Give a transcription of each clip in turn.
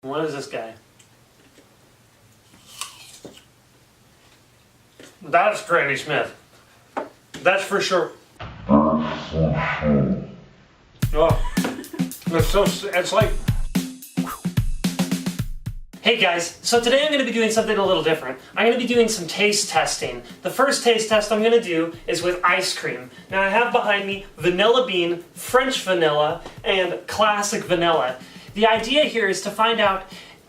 What is this guy? That's Granny Smith. That's for sure. Oh, it's like... Hey guys, so today I'm going to be doing something a little different. I'm going to be doing some taste testing. The first taste test I'm going to do is with ice cream. Now I have behind me vanilla bean, French vanilla, and classic vanilla. The idea here is to find out,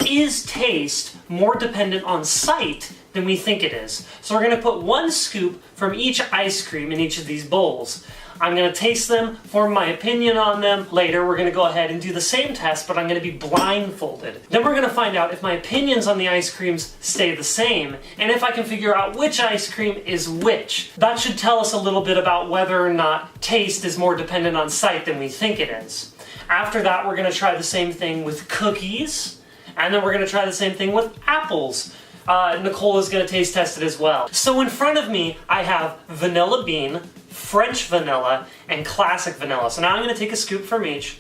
is taste more dependent on sight than we think it is? So we're going to put one scoop from each ice cream in each of these bowls. I'm going to taste them, form my opinion on them. Later, we're going to go ahead and do the same test, but I'm going to be blindfolded. Then we're going to find out if my opinions on the ice creams stay the same, and if I can figure out which ice cream is which. That should tell us a little bit about whether or not taste is more dependent on sight than we think it is. After that, we're going to try the same thing with cookies, and then we're going to try the same thing with apples. Nicole is going to taste test it as well. So in front of me, I have vanilla bean, French vanilla, and classic vanilla. So now I'm going to take a scoop from each.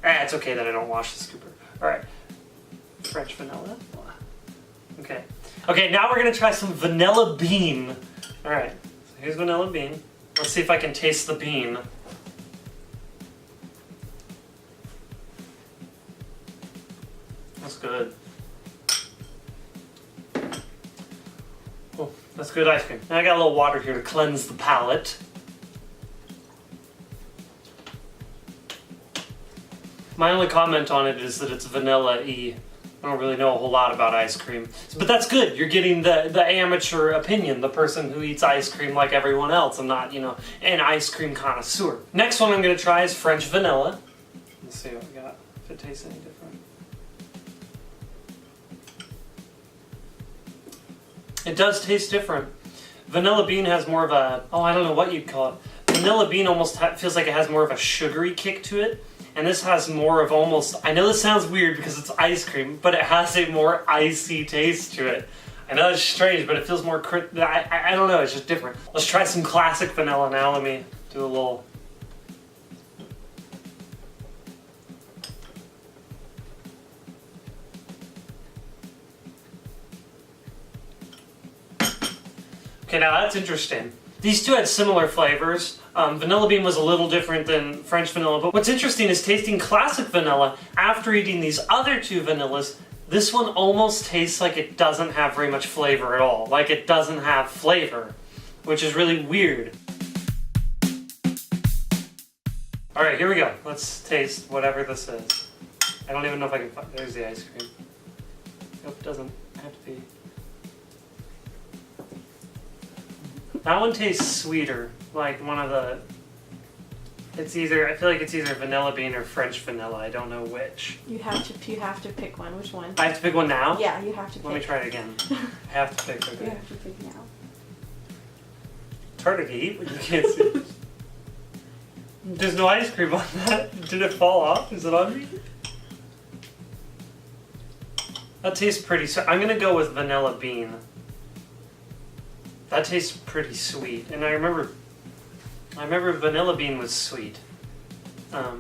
It's okay that I don't wash the scooper. Alright. French vanilla. Okay. Okay, now we're going to try some vanilla bean. Alright. So here's vanilla bean. Let's see if I can taste the bean. That's good. Oh, that's good ice cream. Now I got a little water here to cleanse the palate. My only comment on it is that it's vanilla-y. I don't really know a whole lot about ice cream. But that's good. You're getting the amateur opinion, the person who eats ice cream like everyone else. I'm not, an ice cream connoisseur. Next one I'm going to try is French vanilla. Let's see what we got, if it tastes any different. It does taste different. Vanilla bean has more of a, I don't know what you'd call it. Vanilla bean almost feels like it has more of a sugary kick to it. And this has more of almost, I know this sounds weird because it's ice cream, but it has a more icy taste to it. I know it's strange, but it feels more, I don't know, it's just different. Let's try some classic vanilla now. Let me do a little. Okay, now that's interesting. These two had similar flavors. Vanilla bean was a little different than French vanilla, but what's interesting is tasting classic vanilla after eating these other two vanillas. This one almost tastes like it doesn't have very much flavor at all. Like it doesn't have flavor, which is really weird. Alright, here we go. Let's taste whatever this is. I don't even know if I can find, there's the ice cream. Nope, doesn't have to be. That one tastes sweeter, like one of the, I feel like it's either vanilla bean or French vanilla, I don't know which. You have to pick one, which one? I have to pick one now? Yeah, you have to pick. Let me try it again. I have to pick, okay. You have to pick now. It's harder to eat when you can't see. There's no ice cream on that. Did it fall off? Is it on me? That tastes pretty sweet. I'm gonna go with vanilla bean. That tastes pretty sweet, and I remember vanilla bean was sweet. Okay.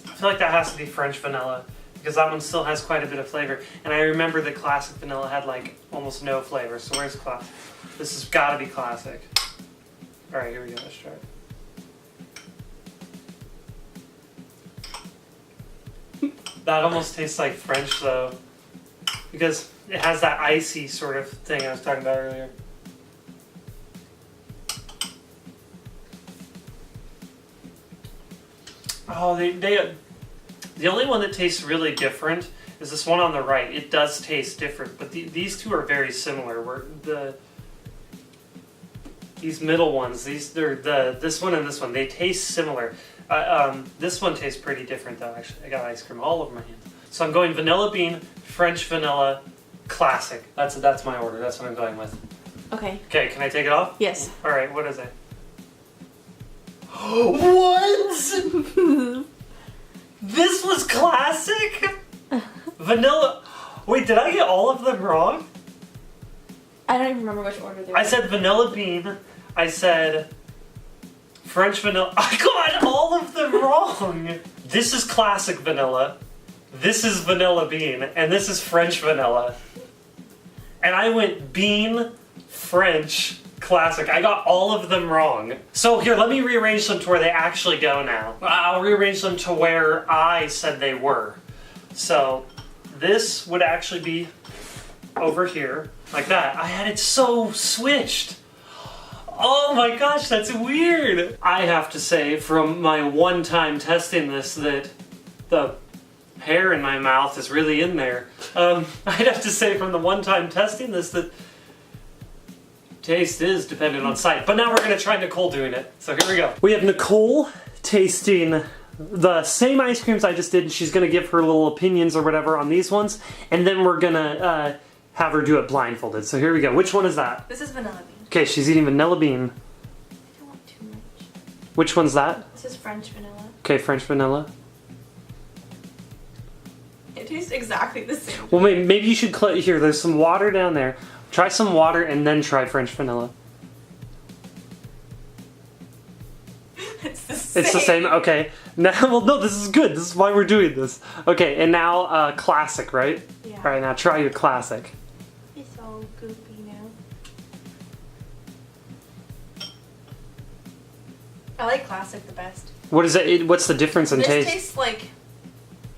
I feel like that has to be French vanilla, because that one still has quite a bit of flavor, and I remember that classic vanilla had like almost no flavor, so where's classic? This has got to be classic. Alright, here we go, let's try it. That almost tastes like French though, because it has that icy sort of thing I was talking about earlier. Oh, the only one that tastes really different is this one on the right. It does taste different, but these two are very similar. These middle ones, this one and this one, they taste similar. This one tastes pretty different though, actually. I got ice cream all over my hands. So I'm going vanilla bean, French vanilla, classic. That's my order. That's what I'm going with. Okay. Okay, can I take it off? Yes. Alright, what is it? What? This was classic? Vanilla. Wait, did I get all of them wrong? I don't even remember which order they were. I said vanilla bean, I said French vanilla. I got all of them wrong. This is classic vanilla. This is vanilla bean. And this is French vanilla. And I went bean, French, classic. I got all of them wrong. So here, let me rearrange them to where they actually go now. I'll rearrange them to where I said they were. So this would actually be over here, like that. I had it so switched. Oh my gosh, that's weird. I have to say, from my one time testing this, that the hair in my mouth is really in there. I'd have to say from the one time testing this that taste is dependent on sight. But now we're gonna try Nicole doing it. So here we go. We have Nicole tasting the same ice creams I just did, and she's gonna give her little opinions or whatever on these ones, and then we're gonna have her do it blindfolded. So here we go. Which one is that? This is vanilla bean. Okay, she's eating vanilla bean. I don't want too much. Which one's that? This is French vanilla. Okay, French vanilla. It tastes exactly the same. Well, maybe you should here. There's some water down there. Try some water and then try French vanilla. It's the same. It's the same. Okay. Now, well, no, this is good. This is why we're doing this. Okay, and now classic, right? Yeah. All right, now try your classic. It's all goopy now. I like classic the best. What is it? What's the difference in This taste? tastes like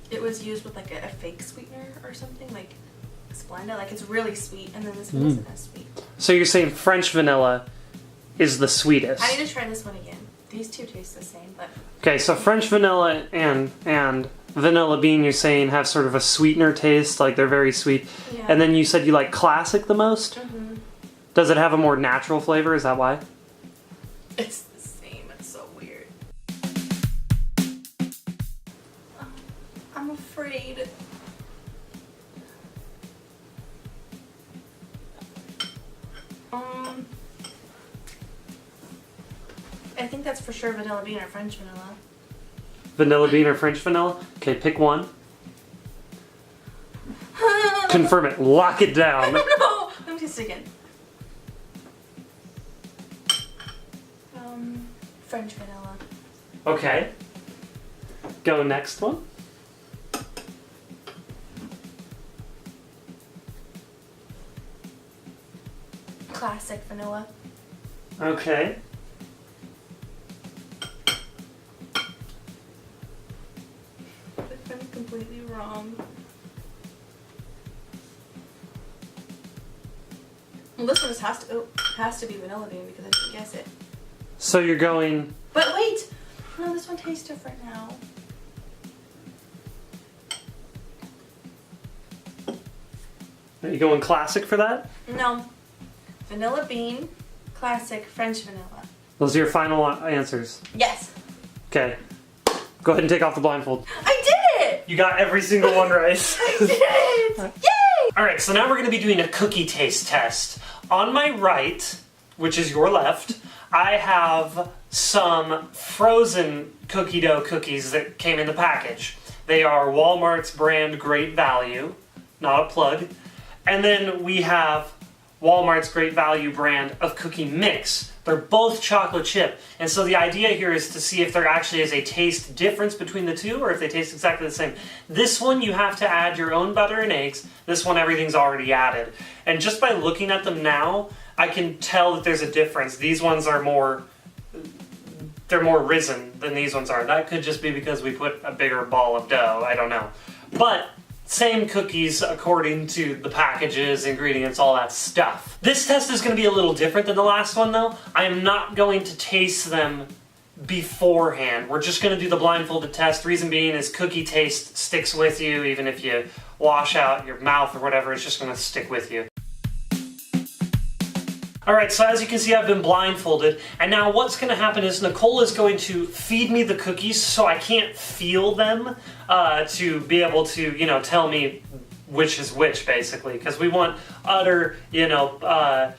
it was used with like a fake sweetener or something, like Splenda. Like it's really sweet, and then this one isn't as sweet. So you're saying French vanilla is the sweetest? I need to try this one again. These two taste the same, but Okay, so French vanilla and vanilla bean, you're saying have sort of a sweetener taste, like they're very sweet. yeah. And then you said you like classic the most. Mhm. Does it have a more natural flavor? Is that why? It's the same. It's so weird. I'm afraid. I think that's for sure vanilla bean or French vanilla. Vanilla bean or French vanilla? Okay, pick one. Confirm it. Lock it I down. don't know. Let me taste it again. French vanilla. Okay. Go next one. Classic vanilla. Okay. If I'm completely wrong. Well, this one has to be vanilla bean because I didn't guess it. So you're going... But wait! No, this one tastes different now. Are you going classic for that? No. Vanilla bean, classic, French vanilla. Those are your final answers. Yes. Okay. Go ahead and take off the blindfold. I did it! You got every single one right. I did it! Yay! Alright, so now we're going to be doing a cookie taste test. On my right, which is your left, I have some frozen cookie dough cookies that came in the package. They are Walmart's brand Great Value, not a plug. And then we have Walmart's Great Value brand of cookie mix. They're both chocolate chip. And so the idea here is to see if there actually is a taste difference between the two or if they taste exactly the same. This one you have to add your own butter and eggs. This one everything's already added. And just by looking at them now, I can tell that there's a difference. These ones are more, they're more risen than these ones are. That could just be because we put a bigger ball of dough, I don't know. But same cookies according to the packages, ingredients, all that stuff. This test is going to be a little different than the last one though. I am not going to taste them beforehand. We're just going to do the blindfolded test. Reason being is cookie taste sticks with you even if you wash out your mouth or whatever, it's just going to stick with you. Alright, so as you can see I've been blindfolded, and now what's going to happen is Nicole is going to feed me the cookies so I can't feel them to be able to, you know, tell me which is which basically, because we want utter, you know,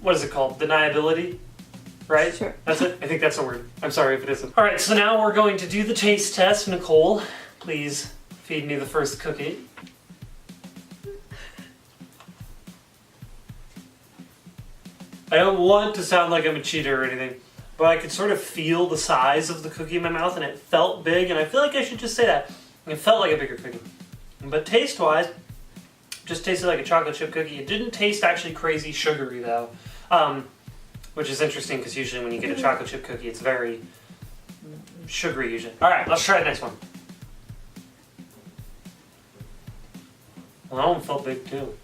what is it called? Deniability? Right? Sure. That's it? I think that's a word. I'm sorry if it isn't. Alright, so now we're going to do the taste test. Nicole, please feed me the first cookie. I don't want to sound like I'm a cheater or anything, but I could sort of feel the size of the cookie in my mouth, and it felt big, and I feel like I should just say that. It felt like a bigger cookie. But taste-wise, just tasted like a chocolate chip cookie. It didn't taste actually crazy sugary, though, which is interesting because usually when you get a chocolate chip cookie, it's very sugary usually. All right, let's try the next one. Well, that one felt big, too.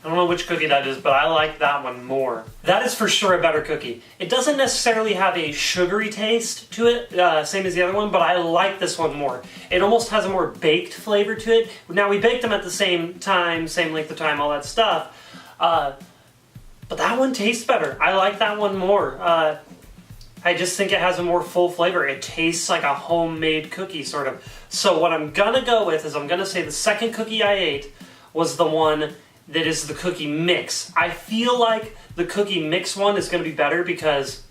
I don't know which cookie that is, but I like that one more. That is for sure a better cookie. It doesn't necessarily have a sugary taste to it, same as the other one, but I like this one more. It almost has a more baked flavor to it. Now, we baked them at the same time, same length of time, all that stuff. But that one tastes better. I like that one more. I just think it has a more full flavor. It tastes like a homemade cookie, sort of. So what I'm gonna go with is I'm gonna say the second cookie I ate was the one that is the cookie mix. I feel like the cookie mix one is going to be better because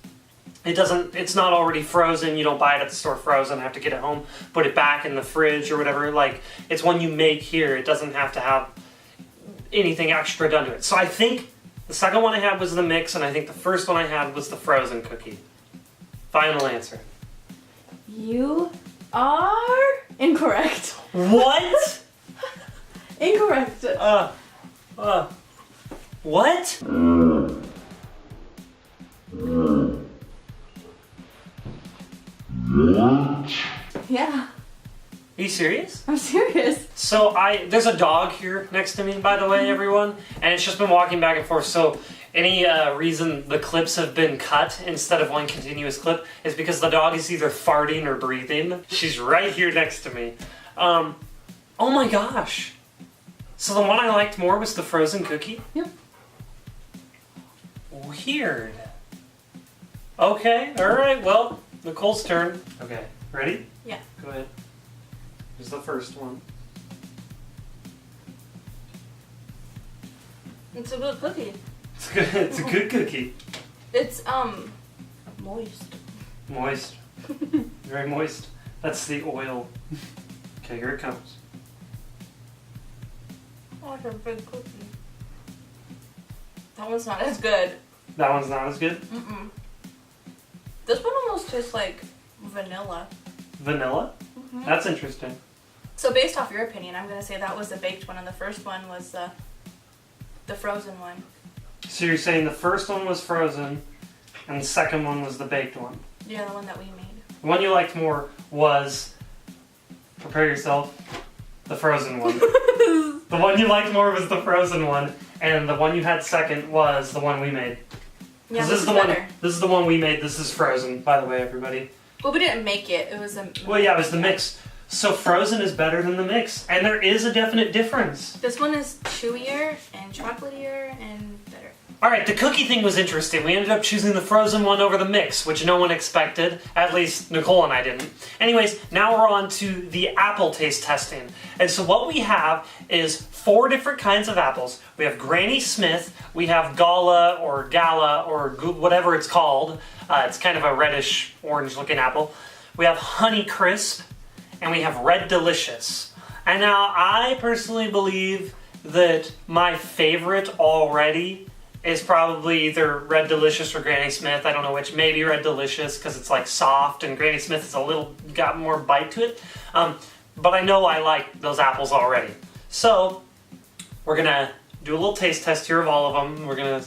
it's not already frozen. You don't buy it at the store frozen, have to get it home, put it back in the fridge or whatever. Like, it's one you make here. It doesn't have to have anything extra done to it. So I think the second one I had was the mix, and I think the first one I had was the frozen cookie. Final answer. You are incorrect. What? Incorrect. What? Yeah. Are you serious? I'm serious. So there's a dog here next to me, by the way, everyone, and it's just been walking back and forth. So any reason the clips have been cut instead of one continuous clip is because the dog is either farting or breathing. She's right here next to me. Oh my gosh. So the one I liked more was the frozen cookie? Yep. Weird. Okay, alright, well, Nicole's turn. Okay, ready? Yeah. Go ahead. Here's the first one. It's a good cookie. It's a good cookie. It's moist. Moist. Very moist. That's the oil. Okay, here it comes. Oh, it's a big cookie. That one's not as good. That one's not as good? Mm-mm. This one almost tastes like vanilla. Vanilla? Mm-hmm. That's interesting. So based off your opinion, I'm going to say that was the baked one and the first one was the frozen one. So you're saying the first one was frozen and the second one was the baked one? Yeah, the one that we made. The one you liked more was, prepare yourself, the frozen one. The one you liked more was the frozen one, and the one you had second was the one we made. Yeah, this is the better. one. This is the one we made. This is frozen, by the way, everybody. Well, we didn't make it. It was a. Well, yeah, it was the mix. So frozen is better than the mix, and there is a definite difference. This one is chewier and chocolatier and better. All right, the cookie thing was interesting. We ended up choosing the frozen one over the mix, which no one expected. At least Nicole and I didn't. Anyways, now we're on to the apple taste testing. And so what we have is 4 different kinds of apples. We have Granny Smith, we have Gala or whatever it's called. It's kind of a reddish orange looking apple. We have Honey Crisp, and we have Red Delicious. And now I personally believe that my favorite already is probably either Red Delicious or Granny Smith. I don't know which. Maybe Red Delicious because it's like soft, and Granny Smith is a little got more bite to it. But I know I like those apples already. So we're gonna do a little taste test here of all of them. We're gonna,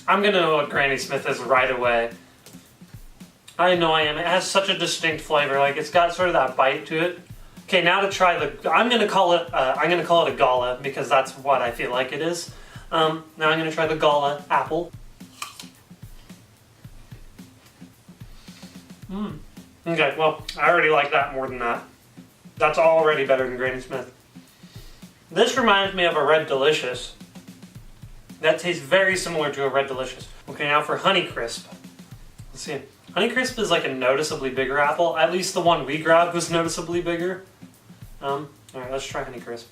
I'm gonna know what Granny Smith is right away. I know I am. It has such a distinct flavor. Like, it's got sort of that bite to it. Okay, now to try I'm gonna call it a Gala because that's what I feel like it is. Now I'm gonna try the Gala apple. Okay, well, I already like that more than that. That's already better than Granny Smith. This reminds me of a Red Delicious. That tastes very similar to a Red Delicious. Okay, now for Honey Crisp. Let's see. Honey Crisp is like a noticeably bigger apple. At least the one we grabbed was noticeably bigger. Alright, let's try Honey Crisp.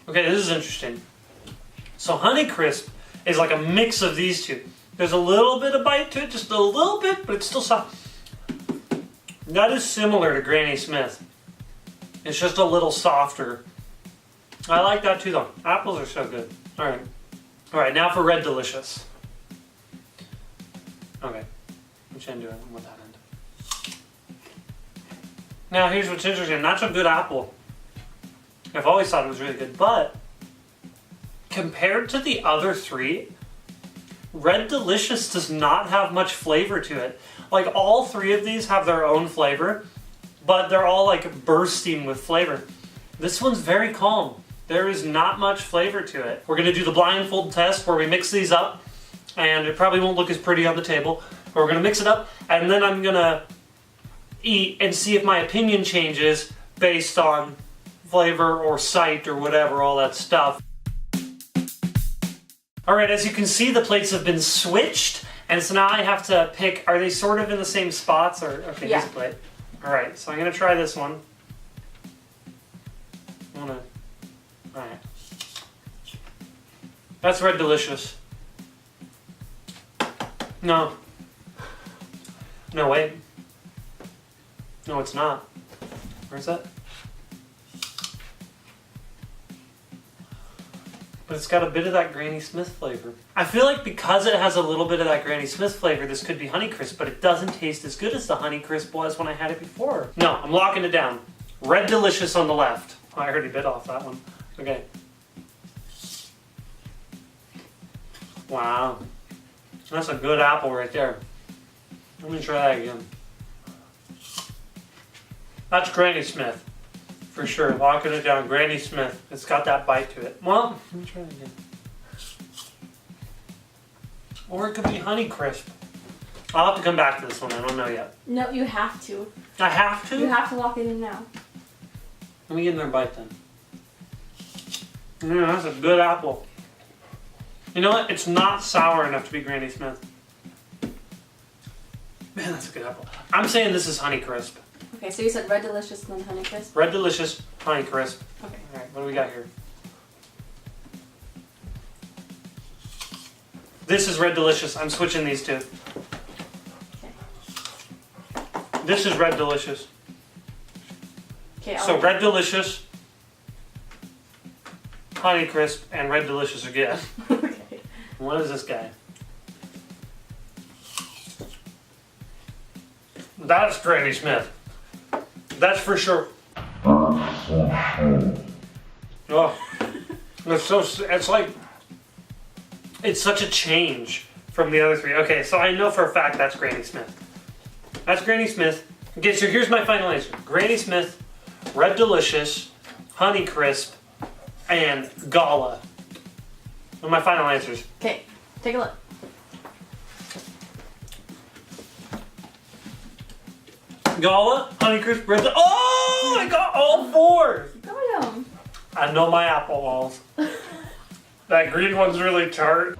Okay, this is interesting. So Honey Crisp is like a mix of these two. There's a little bit of bite to it, just a little bit, but it's still soft. That is similar to Granny Smith. It's just a little softer. I like that too, though. Apples are so good. All right. All right, now for Red Delicious. Okay. Which end do I want that end? Now, here's what's interesting. That's a good apple. I've always thought it was really good, but compared to the other three, Red Delicious does not have much flavor to it. Like, all three of these have their own flavor, but they're all like bursting with flavor. This one's very calm. There is not much flavor to it. We're gonna do the blindfold test where we mix these up, and it probably won't look as pretty on the table, but we're gonna mix it up, and then I'm gonna eat and see if my opinion changes based on flavor or sight or whatever, all that stuff. Alright, as you can see, the plates have been switched, and so now I have to pick, are they sort of in the same spots, or, okay, Yeah. this plate. Alright, so I'm gonna try this one. Alright. That's Red Delicious. No. No, wait. No, it's not. Where's that? But it's got a bit of that Granny Smith flavor. I feel like because it has a little bit of that Granny Smith flavor, this could be Honeycrisp, but it doesn't taste as good as the Honeycrisp was when I had it before. No, I'm locking it down. Red Delicious on the left. Oh, I already bit off that one. Okay. Wow. That's a good apple right there. Let me try that again. That's Granny Smith. For sure. Locking it down. Granny Smith. It's got that bite to it. Well, let me try it again. Or it could be Honeycrisp. I'll have to come back to this one. I don't know yet. No, you have to. I have to? You have to lock it in now. Let me get another bite then. Yeah, that's a good apple. You know what? It's not sour enough to be Granny Smith. Man, that's a good apple. I'm saying this is Honeycrisp. Okay, so you said Red Delicious and then Honeycrisp? Red Delicious, Honeycrisp. Okay. Alright, what do we got here? This is Red Delicious. I'm switching these two. Okay. This is Red Delicious. Okay, So Red Delicious, Honeycrisp, and Red Delicious again. Okay. What is this guy? That's Granny Smith. That's for sure. Oh, it's like, it's such a change from the other three. Okay, so I know for a fact that's Granny Smith. That's Granny Smith. Okay, so here's my final answer. Granny Smith, Red Delicious, Honeycrisp, and Gala. Those are my final answers. Okay, take a look. Gala, Honeycrisp, Red Delicious. Oh, I got all four! Got him. I know my apple walls. That green one's really tart.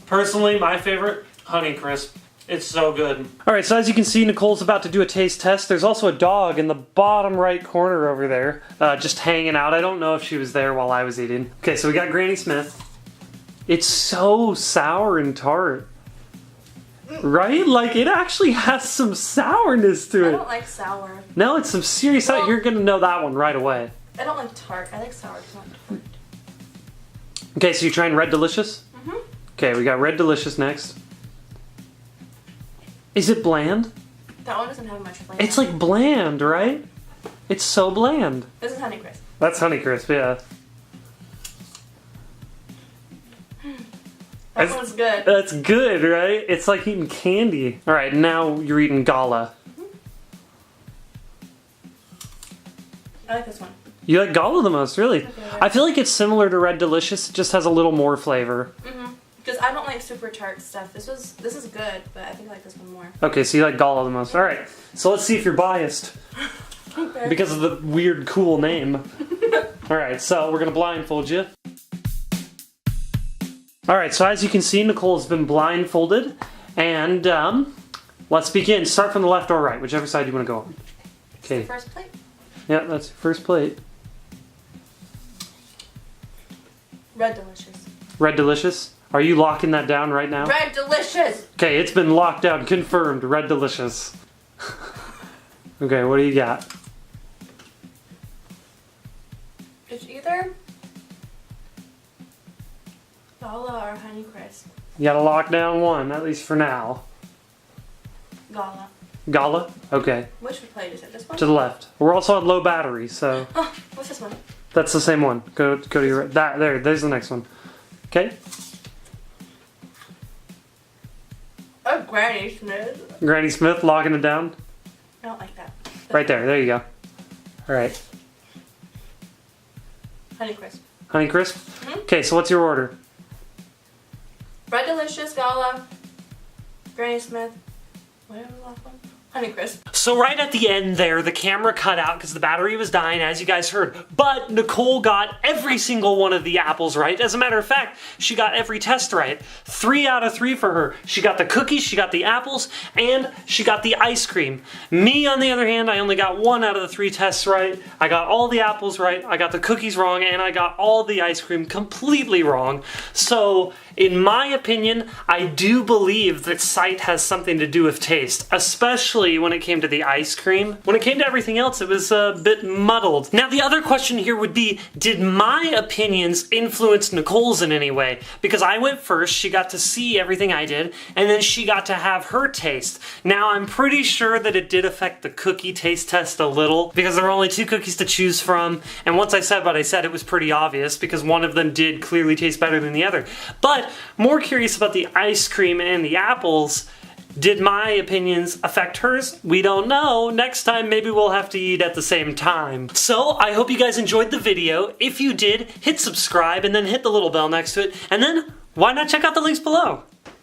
Personally, my favorite, Honeycrisp. It's so good. Alright, so as you can see, Nicole's about to do a taste test. There's also a dog in the bottom right corner over there, just hanging out. I don't know if she was there while I was eating. Okay, so we got Granny Smith. It's so sour and tart. Right? Like, it actually has some sourness to I it. don't like sour. No, it's some serious sour. Well, You're gonna know that one right away. I don't like tart. I like sour, just not tart. Okay, so you're trying Red Delicious? Mm-hmm. Okay, we got Red Delicious next. Is it bland? That one doesn't have much flavor. It's like bland, right? It's so bland. This is Honeycrisp. That's Honeycrisp, yeah. That That's- one's good. That's good, right? It's like eating candy. Alright, now you're eating Gala. I like this one. You like Gala the most, really? Okay, I feel like it's similar to Red Delicious, it just has a little more flavor. Mm-hmm. Because I don't like super tart stuff. This is good, but I think I like this one more. Okay, so you like Gala the most. Alright, so let's see if you're biased. Okay. Because of the weird, cool name. Alright, so we're gonna blindfold you. Alright, so as you can see, Nicole's been blindfolded. And, let's begin. Start from the left or right, whichever side you want to go on. Okay. First plate. Yeah, that's your first plate. Red Delicious. Red Delicious. Are you locking that down right now? Red Delicious! Okay, it's been locked down, confirmed. Red Delicious. Okay, what do you got? It's either Gala or Honeycrisp. You gotta lock down one, at least for now. Gala. Gala? Okay. Which plate is it? This one? To the left. We're also on low battery, so Oh, what's this one? that's the same one. Go to your right. There's the next one. Okay? Oh, Granny Smith. Granny Smith locking it down. I don't like that. Right there you go. Alright. Honeycrisp. Honeycrisp? Mhm. Okay, so what's your order? Red Delicious, Gala, Granny Smith, whatever the last one. Honeycrisp. So right at the end there, the camera cut out because the battery was dying, as you guys heard. But Nicole got every single one of the apples right. As a matter of fact, she got every test right. 3 out of 3 for her. She got the cookies, she got the apples, and she got the ice cream. Me, on the other hand, I only got 1 out of the 3 tests right. I got all the apples right, I got the cookies wrong, and I got all the ice cream completely wrong. So, in my opinion, I do believe that sight has something to do with taste, especially when it came to the ice cream. When it came to everything else, it was a bit muddled. Now, the other question here would be, did my opinions influence Nicole's in any way? Because I went first, she got to see everything I did, and then she got to have her taste. Now, I'm pretty sure that it did affect the cookie taste test a little, because there were only 2 cookies to choose from, and once I said what I said, it was pretty obvious, because one of them did clearly taste better than the other. But, more curious about the ice cream and the apples, did my opinions affect hers? We don't know. Next time, maybe we'll have to eat at the same time. So, I hope you guys enjoyed the video. If you did, hit subscribe and then hit the little bell next to it. And then, why not check out the links below?